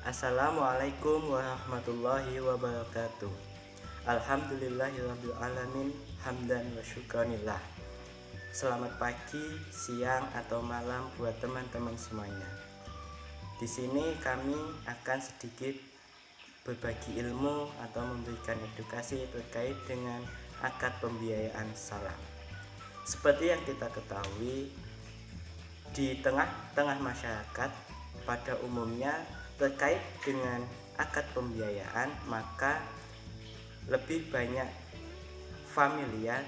Assalamualaikum warahmatullahi wabarakatuh. Alhamdulillahirabbil alamin, hamdan wa syukranillah. Selamat pagi, siang atau malam buat teman-teman semuanya. Di sini kami akan sedikit berbagi ilmu atau memberikan edukasi terkait dengan akad pembiayaan salam. Seperti yang kita ketahui, di tengah-tengah masyarakat pada umumnya terkait dengan akad pembiayaan, maka lebih banyak familiar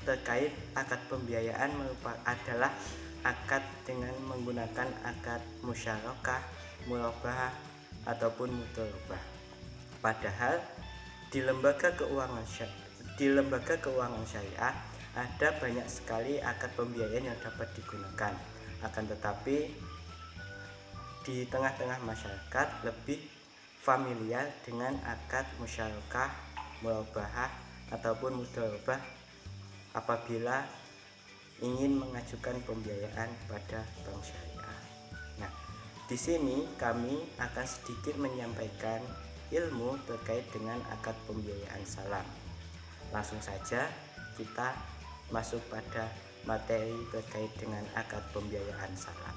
terkait akad pembiayaan adalah akad dengan menggunakan akad musyarakah, murabahah ataupun mudharabah. Padahal di lembaga keuangan syariah ada banyak sekali akad pembiayaan yang dapat digunakan. Akan tetapi di tengah-tengah masyarakat lebih familiar dengan akad musyarakah, murabahah ataupun mudharabah apabila ingin mengajukan pembiayaan pada bank syariah. Nah, di sini kami akan sedikit menyampaikan ilmu terkait dengan akad pembiayaan salam. Langsung saja kita masuk pada materi terkait dengan akad pembiayaan salam.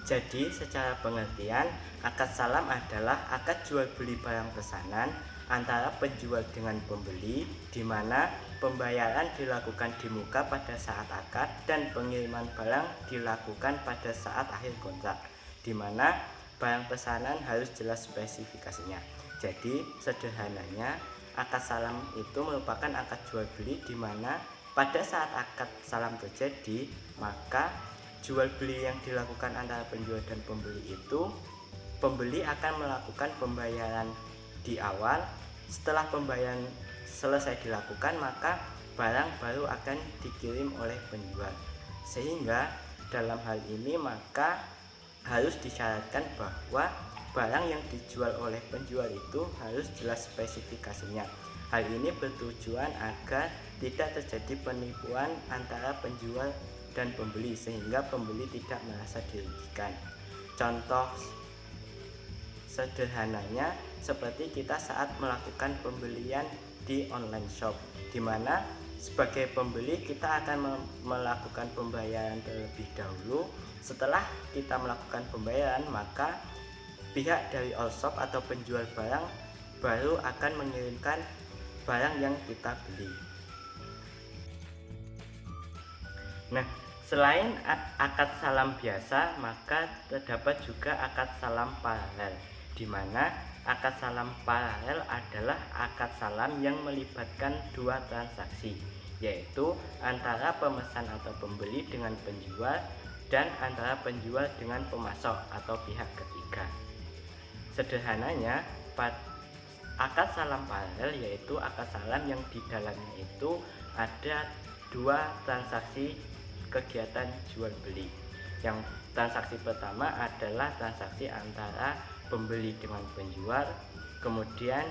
Jadi secara pengertian, akad salam adalah akad jual beli barang pesanan antara penjual dengan pembeli, di mana pembayaran dilakukan di muka pada saat akad dan pengiriman barang dilakukan pada saat akhir kontrak, di mana barang pesanan harus jelas spesifikasinya. Jadi sederhananya, akad salam itu merupakan akad jual beli di mana pada saat akad salam terjadi, maka jual beli yang dilakukan antara penjual dan pembeli itu, pembeli akan melakukan pembayaran di awal. Setelah pembayaran selesai dilakukan, maka barang baru akan dikirim oleh penjual. Sehingga dalam hal ini maka harus disyaratkan bahwa barang yang dijual oleh penjual itu harus jelas spesifikasinya. Hal ini bertujuan agar tidak terjadi penipuan antara penjual dan pembeli, sehingga pembeli tidak merasa dirugikan. Contoh sederhananya seperti kita saat melakukan pembelian di online shop, di mana sebagai pembeli kita akan melakukan pembayaran terlebih dahulu. Setelah kita melakukan pembayaran, maka pihak dari all shop atau penjual barang baru akan mengirimkan barang yang kita beli. Nah, selain akad salam biasa, maka terdapat juga akad salam paralel, di mana akad salam paralel adalah akad salam yang melibatkan dua transaksi, yaitu antara pemesan atau pembeli dengan penjual dan antara penjual dengan pemasok atau pihak ketiga. Sederhananya, akad salam paralel yaitu akad salam yang di dalamnya itu ada dua transaksi kegiatan jual beli. Yang transaksi pertama adalah transaksi antara pembeli dengan penjual, kemudian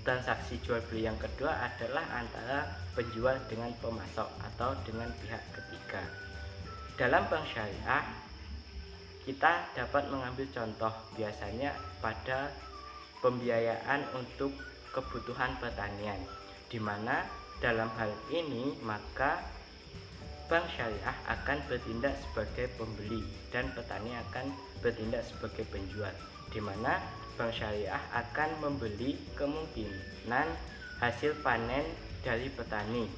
transaksi jual beli yang kedua adalah antara penjual dengan pemasok atau dengan pihak ketiga. Dalam bank syariah kita dapat mengambil contoh biasanya pada pembiayaan untuk kebutuhan pertanian, di mana dalam hal ini maka bank syariah akan bertindak sebagai pembeli dan petani akan bertindak sebagai penjual, di mana bank syariah akan membeli kemungkinan hasil panen dari petani,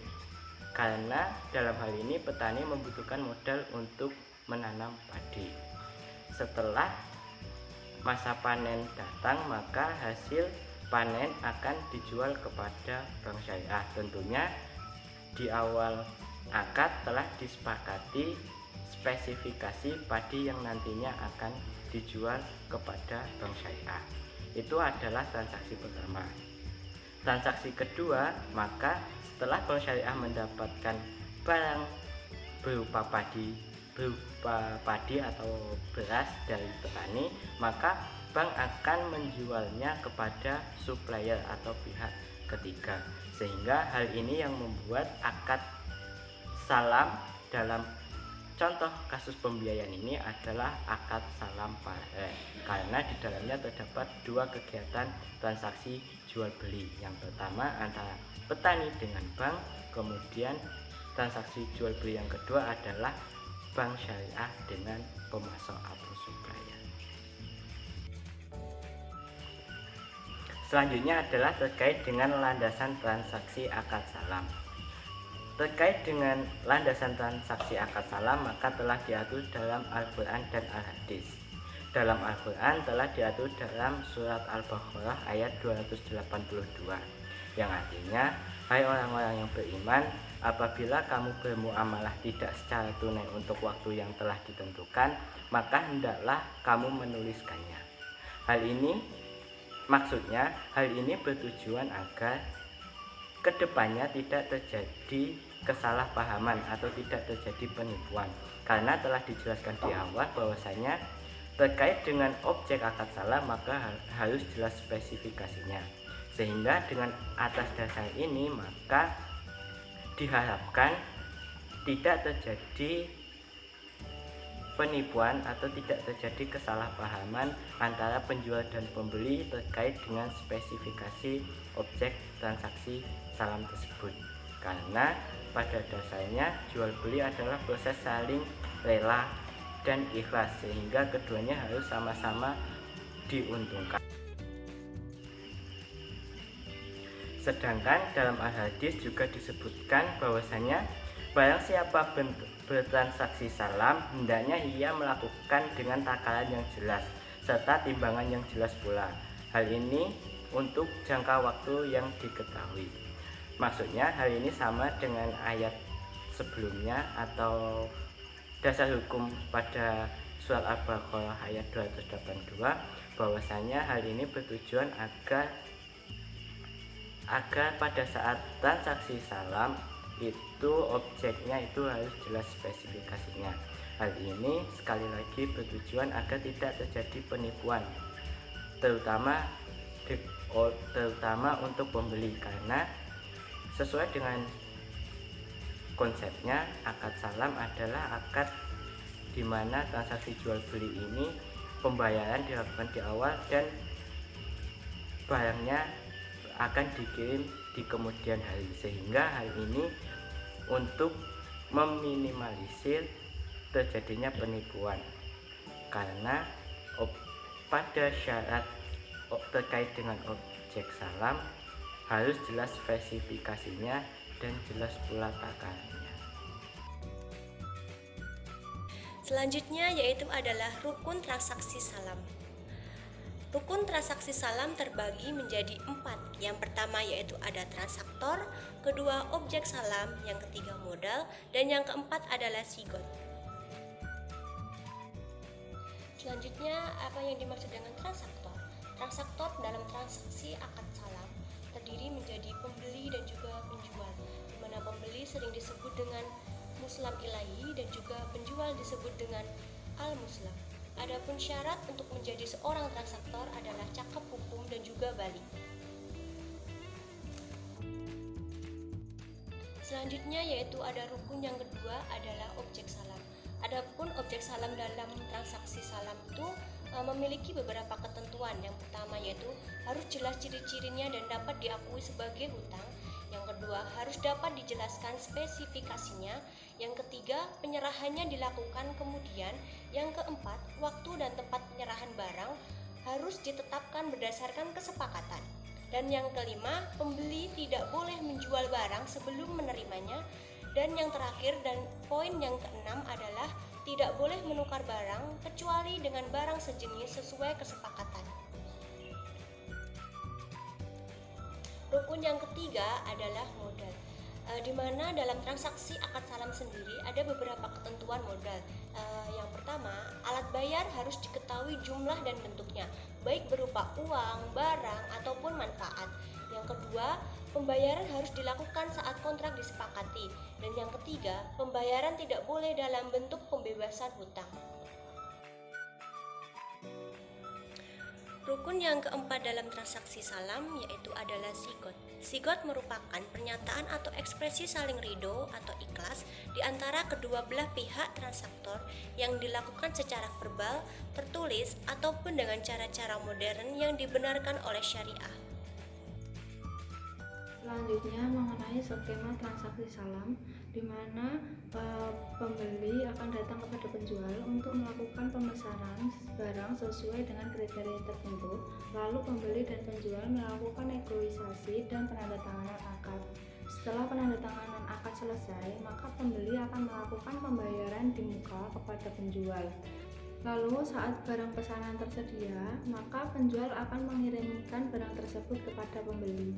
karena dalam hal ini petani membutuhkan modal untuk menanam padi. Setelah masa panen datang, maka hasil panen akan dijual kepada bank syariah. Tentunya di awal akad telah disepakati spesifikasi padi yang nantinya akan dijual kepada bank syariah. Itu adalah transaksi pertama. Transaksi kedua, maka setelah bank syariah mendapatkan barang berupa padi atau beras dari petani, maka bank akan menjualnya kepada supplier atau pihak ketiga, sehingga hal ini yang membuat akad salam dalam contoh kasus pembiayaan ini adalah akad salam paralel karena di dalamnya terdapat dua kegiatan transaksi jual beli. Yang pertama antara petani dengan bank, kemudian transaksi jual beli yang kedua adalah bank syariah dengan pemasok atau supplier. Selanjutnya adalah terkait dengan landasan transaksi akad salam. Terkait dengan landasan transaksi akad salam, maka telah diatur dalam Al-Quran dan Al-Hadis. Dalam Al-Quran telah diatur dalam surat Al-Baqarah ayat 282, yang artinya, hai orang-orang yang beriman, apabila kamu bermuamalah tidak secara tunai untuk waktu yang telah ditentukan, maka hendaklah kamu menuliskannya. Maksudnya, hal ini bertujuan agar kedepannya tidak terjadi kesalahpahaman atau tidak terjadi penipuan, karena telah dijelaskan di awal bahwasanya terkait dengan objek akad salam maka harus jelas spesifikasinya, sehingga dengan atas dasar ini maka diharapkan tidak terjadi penipuan atau tidak terjadi kesalahpahaman antara penjual dan pembeli terkait dengan spesifikasi objek transaksi salam tersebut, karena pada dasarnya jual beli adalah proses saling rela dan ikhlas, sehingga keduanya harus sama-sama diuntungkan. Sedangkan dalam Al-Hadis juga disebutkan bahwasanya barang siapa bertransaksi salam, hendaknya ia melakukan dengan takaran yang jelas serta timbangan yang jelas pula. Hal ini untuk jangka waktu yang diketahui. Maksudnya hal ini sama dengan ayat sebelumnya atau dasar hukum pada surat Al-Baqarah ayat 282, bahwasanya hal ini bertujuan agar pada saat transaksi salam itu objeknya itu harus jelas spesifikasinya. Hal ini sekali lagi bertujuan agar tidak terjadi penipuan, terutama untuk pembeli, karena sesuai dengan konsepnya akad salam adalah akad di mana transaksi jual beli ini pembayaran dilakukan di awal dan barangnya akan dikirim di kemudian hari, sehingga hal ini untuk meminimalisir terjadinya penipuan, karena pada syarat terkait dengan objek salam harus jelas spesifikasinya dan jelas pula takarannya. Selanjutnya yaitu adalah rukun transaksi salam. Rukun transaksi salam terbagi menjadi 4. Yang pertama yaitu ada transaktor, kedua objek salam, yang ketiga modal, dan yang keempat adalah sigot. Selanjutnya, apa yang dimaksud dengan transaktor? Transaktor dalam transaksi akad salam terdiri menjadi pembeli dan juga penjual, di mana pembeli sering disebut dengan muslam ilahi dan juga penjual disebut dengan al-muslam. Adapun syarat untuk menjadi seorang transaktor adalah cakap hukum dan juga balik. Selanjutnya yaitu ada rukun yang kedua adalah objek salam. Adapun objek salam dalam transaksi salam itu memiliki beberapa ketentuan. Yang pertama yaitu harus jelas ciri-cirinya dan dapat diakui sebagai hutang. Yang kedua, harus dapat dijelaskan spesifikasinya. Yang ketiga, penyerahannya dilakukan kemudian. Yang keempat, waktu dan tempat penyerahan barang harus ditetapkan berdasarkan kesepakatan. Dan yang kelima, pembeli tidak boleh menjual barang sebelum menerimanya. Dan yang terakhir dan poin yang keenam adalah tidak boleh menukar barang kecuali dengan barang sejenis sesuai kesepakatan. Rukun yang ketiga adalah modal, di mana dalam transaksi akad salam sendiri ada beberapa ketentuan modal. Yang pertama, alat bayar harus diketahui jumlah dan bentuknya, baik berupa uang, barang, ataupun manfaat. Yang kedua, pembayaran harus dilakukan saat kontrak disepakati. Dan yang ketiga, pembayaran tidak boleh dalam bentuk pembebasan hutang. Rukun yang keempat dalam transaksi salam yaitu adalah zigot. Zigot merupakan pernyataan atau ekspresi saling ridho atau ikhlas di antara kedua belah pihak transaktor yang dilakukan secara verbal, tertulis, ataupun dengan cara-cara modern yang dibenarkan oleh syariah. Selanjutnya mengenai skema transaksi salam, di mana pembeli akan datang kepada penjual untuk melakukan pemesanan barang sesuai dengan kriteria tertentu. Lalu pembeli dan penjual melakukan negosiasi dan penandatanganan akad. Setelah penandatanganan akad selesai, maka pembeli akan melakukan pembayaran di muka kepada penjual. Lalu saat barang pesanan tersedia, maka penjual akan mengirimkan barang tersebut kepada pembeli.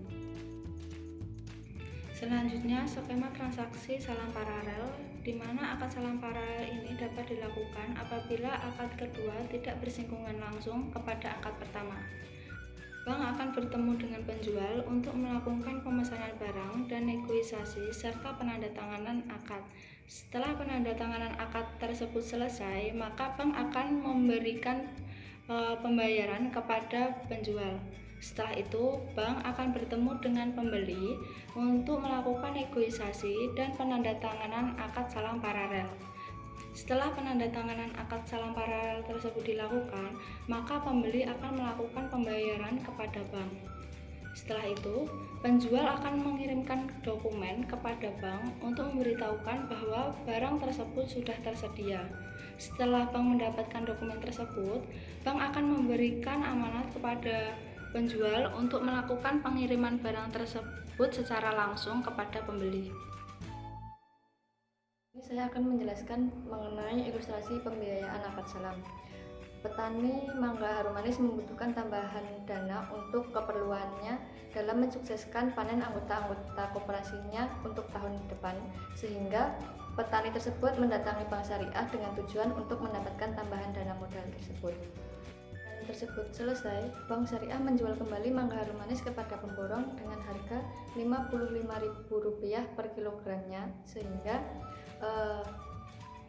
Selanjutnya, skema transaksi salam paralel, di mana akad salam paralel ini dapat dilakukan apabila akad kedua tidak bersinggungan langsung kepada akad pertama. Bank akan bertemu dengan penjual untuk melakukan pemesanan barang dan negosiasi serta penandatanganan akad. Setelah penandatanganan akad tersebut selesai, maka bank akan memberikan pembayaran kepada penjual. Setelah itu, bank akan bertemu dengan pembeli untuk melakukan negosiasi dan penandatanganan akad salam paralel. Setelah penandatanganan akad salam paralel tersebut dilakukan, maka pembeli akan melakukan pembayaran kepada bank. Setelah itu, penjual akan mengirimkan dokumen kepada bank untuk memberitahukan bahwa barang tersebut sudah tersedia. Setelah bank mendapatkan dokumen tersebut, bank akan memberikan amanat kepada penjual untuk melakukan pengiriman barang tersebut secara langsung kepada pembeli. Ini saya akan menjelaskan mengenai ilustrasi pembiayaan akad salam. Petani mangga harum manis membutuhkan tambahan dana untuk keperluannya dalam mensukseskan panen anggota-anggota koperasinya untuk tahun depan, sehingga petani tersebut mendatangi bank syariah dengan tujuan untuk mendapatkan tambahan dana modal tersebut. Tersebut selesai, bank syariah menjual kembali mangga harum manis kepada pemborong dengan harga Rp55.000 per kilogramnya, sehingga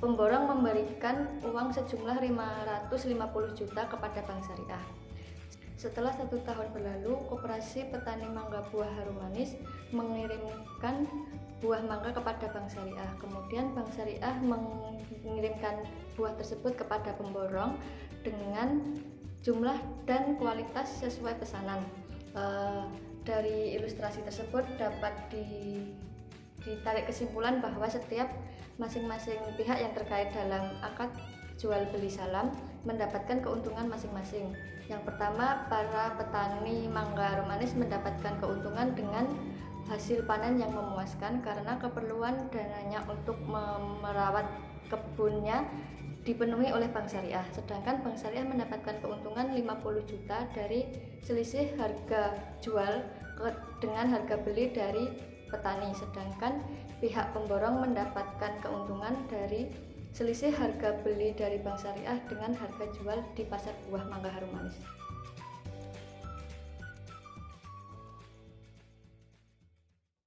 pemborong memberikan uang sejumlah 550 juta kepada bank syariah. Setelah 1 tahun berlalu, koperasi petani mangga buah harum manis mengirimkan buah mangga kepada bank syariah. Kemudian bank syariah mengirimkan buah tersebut kepada pemborong dengan jumlah dan kualitas sesuai pesanan. Dari ilustrasi tersebut dapat ditarik kesimpulan bahwa setiap masing-masing pihak yang terkait dalam akad jual beli salam mendapatkan keuntungan masing-masing. Yang pertama, para petani mangga harum manis mendapatkan keuntungan dengan hasil panen yang memuaskan karena keperluan dananya untuk merawat kebunnya dipenuhi oleh bank syariah, sedangkan bank syariah mendapatkan keuntungan 50 juta dari selisih harga jual dengan harga beli dari petani, sedangkan pihak pemborong mendapatkan keuntungan dari selisih harga beli dari bank syariah dengan harga jual di pasar buah mangga harum manis.